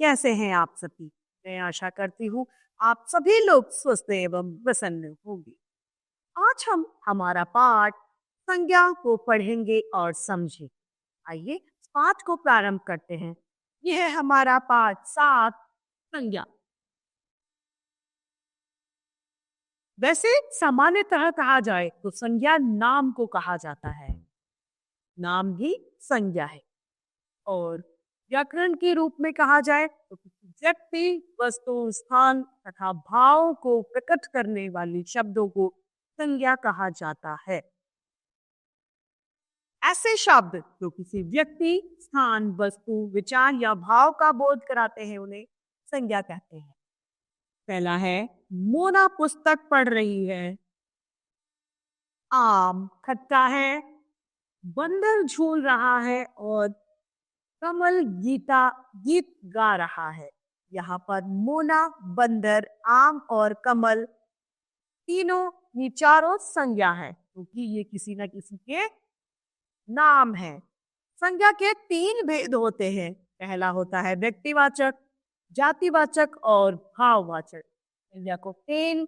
कैसे हैं आप सभी? मैं आशा करती हूँ आप सभी लोग स्वस्थ एवं प्रसन्न होंगे। आज हम हमारा पाठ संज्ञा को पढ़ेंगे और समझें। आइए पाठ को प्रारंभ करते हैं। यह है हमारा पाठ 7 संज्ञा। वैसे सामान्यतः कहा जाए तो संज्ञा नाम को कहा जाता है। नाम ही संज्ञा है। और व्याकरण के रूप में कहा जाए तो किसी व्यक्ति, वस्तु, स्थान तथा भाव को प्रकट करने वाले शब्दों को संज्ञा कहा जाता है। ऐसे शब्द जो किसी व्यक्ति, स्थान, वस्तु, विचार या भाव का बोध कराते हैं उन्हें संज्ञा कहते हैं। पहला है मोना पुस्तक पढ़ रही है। आम खट्टा है। बंदर झूल रहा है और कमल गीत गा रहा है। यहाँ पर मोना, बंदर, आम और कमल तीनों ये चारों संज्ञा है क्योंकि ये किसी न किसी के नाम है। संज्ञा के 3 भेद होते हैं। पहला होता है व्यक्तिवाचक, जातिवाचक और भाववाचक। संज्ञा को 3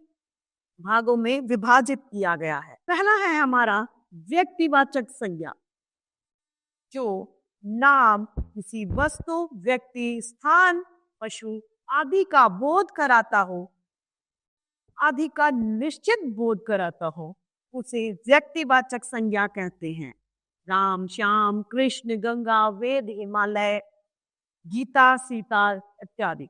भागों में विभाजित किया गया है। पहला है हमारा व्यक्तिवाचक संज्ञा, जो नाम किसी वस्तु, व्यक्ति, स्थान, पशु आदि का बोध कराता हो, आदि का निश्चित बोध कराता हो, उसे व्यक्तिवाचक संज्ञा कहते हैं। राम, श्याम, कृष्ण, गंगा, वेद, हिमालय, गीता, सीता इत्यादि।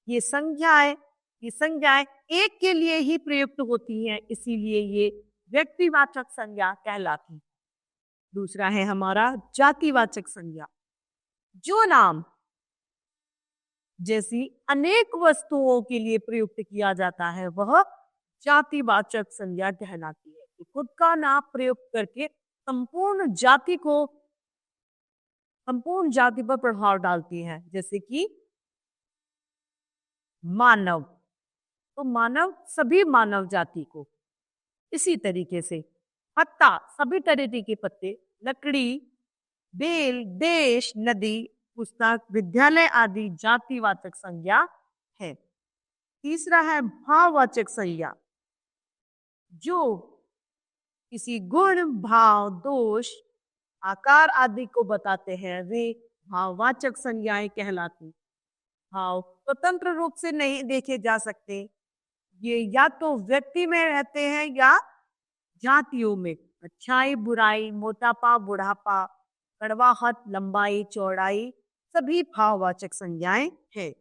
ये संज्ञाएं एक के लिए ही प्रयुक्त होती हैं, इसीलिए ये व्यक्तिवाचक संज्ञा कहलाती है। दूसरा है हमारा जातिवाचक संज्ञा, जो नाम जैसी अनेक वस्तुओं के लिए प्रयुक्त किया जाता है वह जातिवाचक संज्ञा कहलाती है। तो खुद का नाम प्रयुक्त करके संपूर्ण जाति पर प्रभाव डालती है। जैसे कि मानव, तो मानव सभी मानव जाति को। इसी तरीके से पत्ता, सभी तरीके के पत्ते, लकड़ी, बेल, देश, नदी, पुस्तक, विद्यालय आदि जातिवाचक संज्ञा है। तीसरा है भाववाचक संज्ञा, जो किसी गुण, भाव, दोष, आकार आदि को बताते हैं, वे भाववाचक संज्ञाएं कहलाती। भाव स्वतंत्र रूप से नहीं देखे जा सकते, ये या तो व्यक्ति में रहते हैं या जातियों में। अच्छाई, बुराई, मोटापा, बुढ़ापा, कड़वाहट, लंबाई, चौड़ाई सभी भाववाचक संज्ञाएं हैं।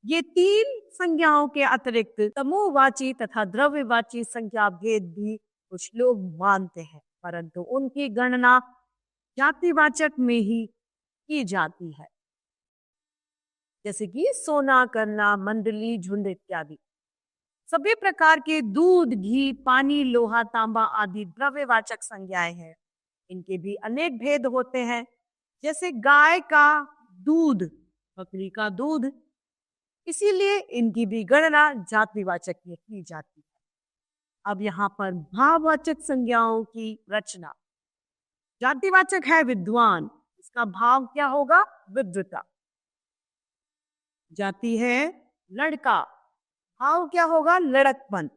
ये 3 संज्ञाओं के अतिरिक्त समूहवाची तथा द्रव्यवाची संज्ञा भेद भी कुछ लोग मानते हैं, परंतु उनकी गणना जातिवाचक में ही की जाती है। जैसे कि सोना, करना, मंडली, झुंड इत्यादि। सभी प्रकार के दूध, घी, पानी, लोहा, तांबा आदि द्रव्यवाचक संज्ञाएं हैं। इनके भी अनेक भेद होते हैं। जैसे गाय का दूध, बकरी का दूध, इसीलिए इनकी भी गणना जातिवाचक में की जाती है। अब यहाँ पर भाववाचक संज्ञाओं की रचना। जातिवाचक है विद्वान, इसका भाव क्या होगा? विद्वता। जाति है लड़का, भाव क्या होगा? लड़कपन।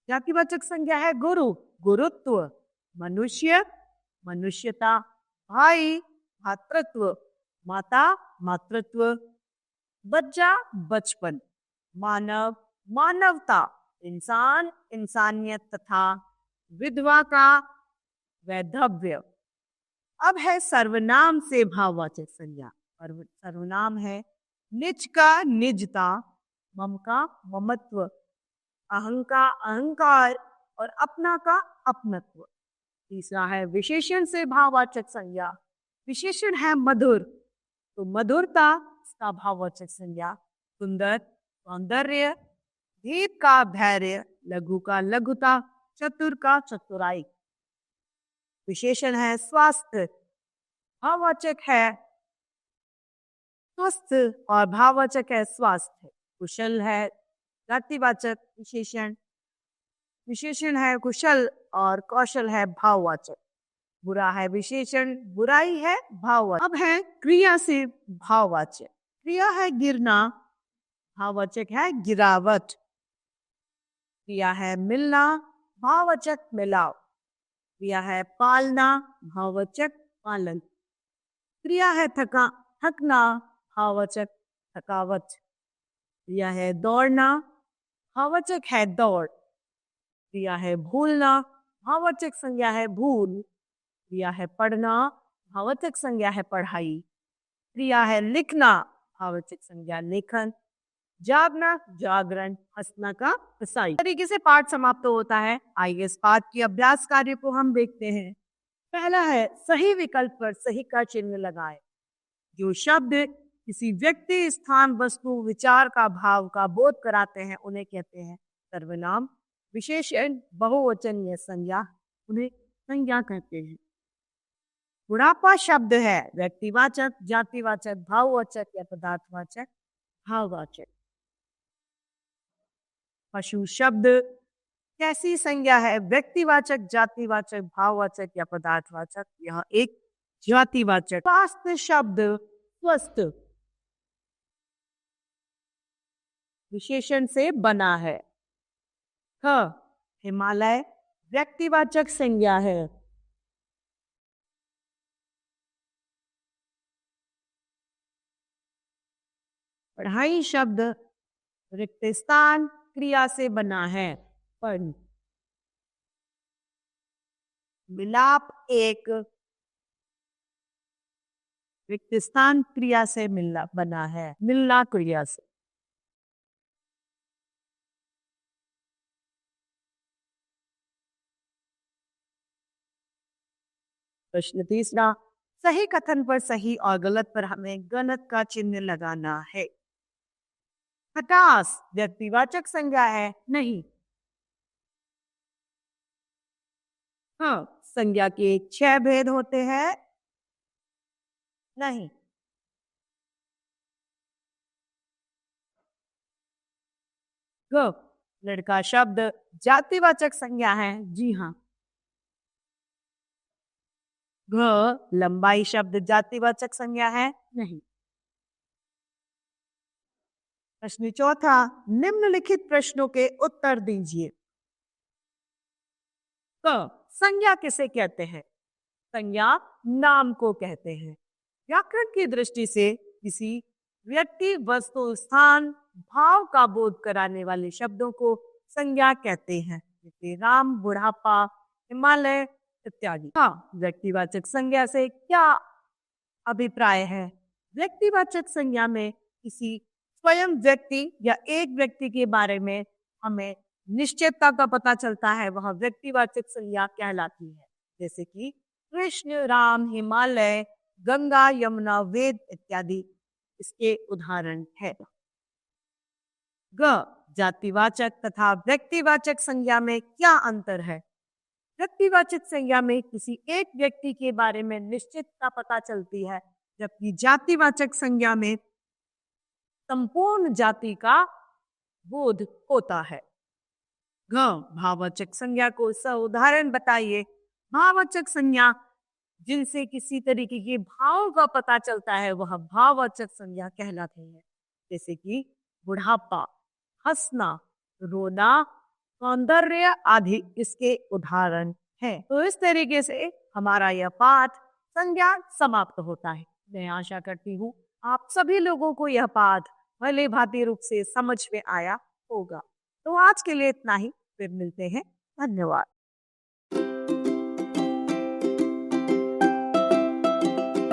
जातिवाचक संज्ञा है गुरु, गुरुत्व। मनुष्य, मनुष्यता। भाई, भातृत्व। माता, मातृत्व। बच्चा, बचपन। मानव, मानवता। इंसान, इंसानियत तथा विधवा का वैधव्य। अब है सर्वनाम से भाववाचक संज्ञा। और सर्वनाम है निज का निजता, मम का ममत्व, अहं का अहंकार और अपना का अपनत्व। तीसरा है विशेषण से भाववाचक संज्ञा। विशेषण है मधुर, तो मधुरता इसका भाववाचक संज्ञा। सुंदर, सौंदर्य। धीर का धैर्य, लघु का लघुता, चतुर का चतुराई। विशेषण है स्वास्थ्य, भाववाचक है स्वस्थ और भाववाचक है स्वास्थ्य। कुशल है जातिवाचक विशेषण, विशेषण है कुशल और कौशल है भाववाचक। बुरा है विशेषण, बुराई है भाववाचक। अब है क्रिया से भाववाचक। क्रिया है गिरना, भाववाचक है गिरावट। क्रिया है मिलना, भाववाचक मिलाव। क्रिया है पालना, भाववाचक पालन। क्रिया है थकना, भाववाचक थकावट। क्रिया है दौड़ना, भाववाचक है दौड़। क्रिया है भूलना, भाववाचक संज्ञा है भूल। क्रिया है पढ़ना, भाववाचक संज्ञा है पढ़ाई। क्रिया है लिखना, भाववाचक संज्ञा लेखन। जागना, जागरण। हंसना का हंसाई। तरीके से पाठ समाप्त होता है। आइए इस पाठ के अभ्यास कार्य को हम देखते हैं। पहला है सही विकल्प पर सही का चिन्ह लगाएं। जो शब्द किसी व्यक्ति, स्थान, वस्तु, विचार का भाव का बोध कराते हैं उन्हें कहते हैं सर्वनाम। विशेषण, बहुवचन या संज्ञा उन्हें संज्ञा कहते हैं। बुढ़ापा शब्द है व्यक्तिवाचक, जातिवाचक, भाववाचक या पदार्थवाचक, भाववाचक। पशु शब्द कैसी संज्ञा है? व्यक्तिवाचक, जातिवाचक, भाववाचक या पदार्थवाचक? यह एक जातिवाचक। स्वास्थ्य शब्द स्वस्थ विशेषण से बना है। हिमालय व्यक्तिवाचक संज्ञा है। पढ़ाई शब्द रिक्त स्थान क्रिया से बना है। पढ़। मिलाप एक रिक्त स्थान क्रिया से मिलना बना है। मिलना क्रिया से। प्रश्न तीसरा, सही कथन पर सही और गलत पर हमें गलत का चिन्ह लगाना है। खटास व्यक्तिवाचक संज्ञा है? नहीं। हाँ, संज्ञा के 6 भेद होते हैं? नहीं। ग लड़का शब्द जातिवाचक संज्ञा है? जी हाँ। घ लंबाई शब्द जातिवाचक संज्ञा है? नहीं। प्रश्न चौथा, निम्नलिखित प्रश्नों के उत्तर दीजिए। क संज्ञा किसे कहते हैं? संज्ञा नाम को कहते हैं। व्याकरण की दृष्टि से किसी व्यक्ति, वस्तु, स्थान, भाव का बोध कराने वाले शब्दों को संज्ञा कहते हैं, जैसे राम, बुढ़ापा, हिमालय इत्यादि। हाँ, व्यक्तिवाचक संज्ञा से क्या अभिप्राय है? व्यक्तिवाचक संज्ञा में किसी स्वयं व्यक्ति या एक व्यक्ति के बारे में हमें निश्चितता का पता चलता है, वह व्यक्तिवाचक संज्ञा कहलाती है। जैसे कि कृष्ण, राम, हिमालय, गंगा, यमुना, वेद इत्यादि इसके उदाहरण है। ग जातिवाचक तथा व्यक्तिवाचक संज्ञा में क्या अंतर है? व्यक्तिवाचक संज्ञा में किसी एक व्यक्ति के बारे में निश्चितता पता चलती है, जबकि जातिवाचक संज्ञा में संपूर्ण जाति का बोध होता है। घ भाववाचक संज्ञा को उदाहरण बताइए। भाववाचक संज्ञा जिनसे किसी तरीके के भाव का पता चलता है वह भाववाचक संज्ञा कहलाती है, जैसे कि बुढ़ापा, हंसना, रोना, सौंदर्य आदि इसके उदाहरण हैं। तो इस तरीके से हमारा यह पाठ संज्ञा समाप्त होता है। मैं आशा करती हूँ आप सभी लोगों को यह पाठ भली भांति रूप से समझ में आया होगा। तो आज के लिए इतना ही, फिर मिलते हैं। धन्यवाद।